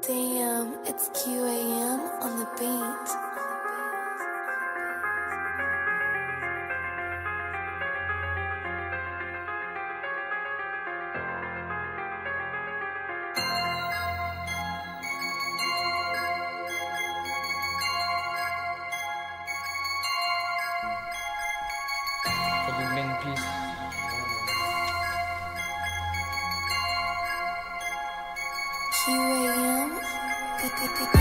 Damn, it's QAM on the beat. Faut doubler une piste. QAM, beats.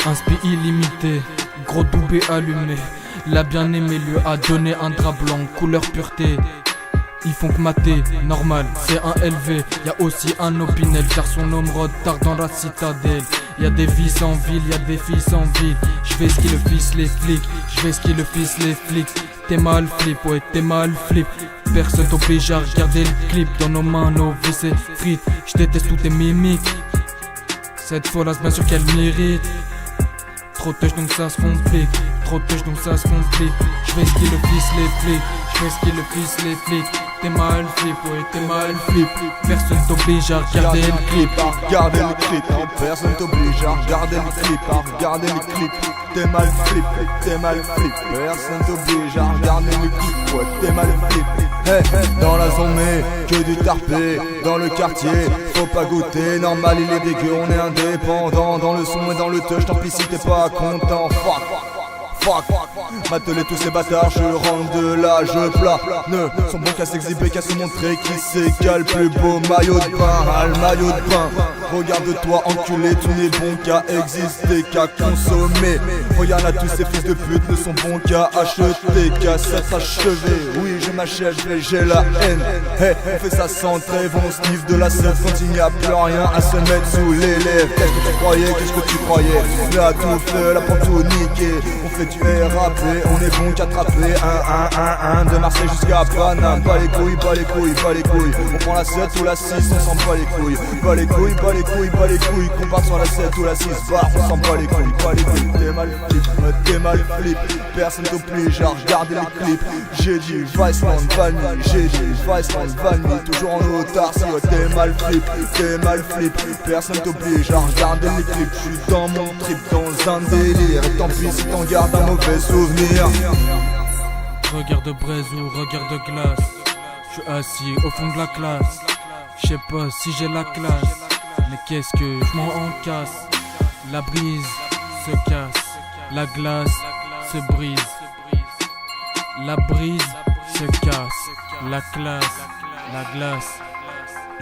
Inspi illimité, gros doubé allumé. La bien-aimée lui a donné un drap blanc, couleur pureté. Ils font que mater, normal, c'est un LV. Y'a aussi un Opinel, car son homme rôde tard dans la citadelle. Y'a des vies en ville, y'a des filles en ville. J'fais ce qui le fils les flics, j'fais ce qui le fils les flics. T'es mal flip, ouais t'es mal flip. Personne t'oblige à regarder le clip. Dans nos mains, nos vies c'est frites. J'déteste tous tes mimiques. Cette folasse bien sûr qu'elle mérite. Trop touch donc ça se complique. Trop touch donc ça se complique. J'fais ce qui le fils les flics. J'fais ce qui le fils les flics. T'es mal flip, ouais t'es mal flip. Personne t'oblige à regarder le clip. Regarder le clip, personne t'oblige à regarder le clip. Regarder le clip, t'es mal flip, t'es mal flip. Personne t'oblige à regarder le clip, ouais t'es mal flip. Hey, dans la zone mais que du tarpé. Dans le quartier, faut pas goûter. Normal il est dégueu, on est indépendant. Dans le son et dans le touch, tant pis si t'es pas content. Fuck, m'atteler tous ces bâtards, je rentre de là, je plane. Sont bons qu'à s'exhiber, qu'à se montrer qui c'est qu'a le plus beau maillot de bain, le maillot de bain. Regarde-toi enculé, tu n'es bon qu'à exister, qu'à consommer. Regarde là tous ces fils de pute ne sont bons qu'à acheter, qu'à s'achever. Oui je m'achève, j'ai la haine. Hey, on fait ça sans trêve, on sniff de la sève quand il n'y a plus rien à se mettre sous les lèvres. Qu'est-ce que tu croyais, qu'est-ce que tu croyais? Là tout fait, là pour tout niquer. On fait du RAP, on est bon qu'attraper. De Marseille jusqu'à Paname. Pas les couilles, pas les couilles, pas les couilles. On prend la 7 ou la 6, on s'en bat les couilles. Pas les couilles, pas les couilles, pas les couilles. Qu'on parte sur la 7 ou la 6 bar, on s'en bat les couilles, pas les couilles. T'es mal flip, t'es mal flip. Personne t'oblige à regarder les clips. J'ai dit Viceland, Vanny, j'ai dit Viceland, Vanny. Toujours en autarcie, ouais, t'es mal flip, t'es mal flip. Personne t'oblige à regarder les clips. J'suis dans mon trip, dans un délire. Et tant pis si t'en gardes un mauvais souvenir. Regard de braise ou regard de glace. J'suis assis au fond de la classe. J'sais pas si j'ai la classe, mais qu'est-ce que j'm'en casse. La brise se casse, la glace se brise. La brise se casse, la classe, la glace,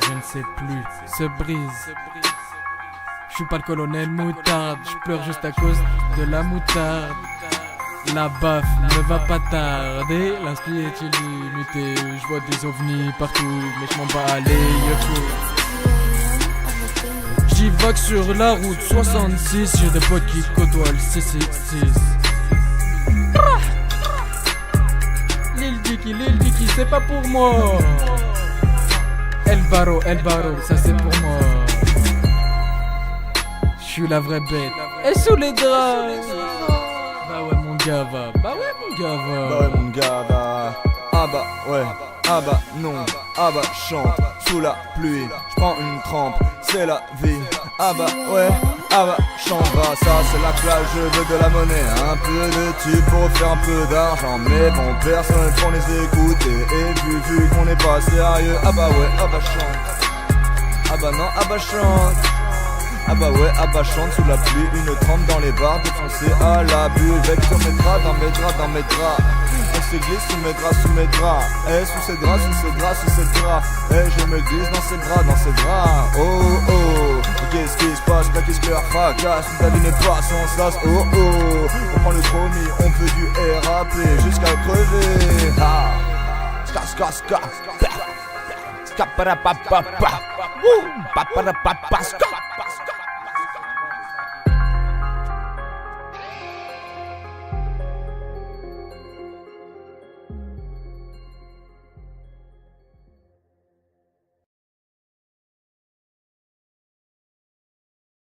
je ne sais plus, se brise. J'suis pas le colonel moutarde, j'pleure juste à cause de la moutarde. La baffe ne va pas tarder, l'inspi est illimité. J'vois des ovnis partout, mais j'm'en bats les yeux. J'divague sur la route 66, j'ai des potes qui côtoient le 666. Lil Dicky, c'est pas pour moi. El Baro, ça c'est pour moi. J'suis la vraie bête, et sous les draps. Bah ouais mon gars va, Bah ouais mon gars va. Ah bah ouais, ah bah non. Ah bah chante sous la pluie. J'prends une trempe, c'est la vie. Ah bah ouais, ah bah chante va. Ça c'est la classe, je veux de la monnaie. Un peu de tube pour faire un peu d'argent. Mais bon personne pour les écouter. Et vu qu'on n'est pas sérieux. Ah bah ouais, ah bah chante. Ah bah non, ah bah chante. Ah bah ouais, ah bah chante sous la pluie, une trempe dans les bars, défoncé à la bulle. Avec sur mes draps, dans mes draps. On se glisse sous mes draps. Eh, sous ces draps. Eh, je me glisse dans ces draps. Oh, qu'est-ce qui se passe, là qu'est-ce que leur fracasse. La vie n'est pas sans sas, oh. On prend le chromie, on fait du RAP jusqu'à crever. Ah, ska. Ska para pa pa pa. Woo, pa para pa pa ska.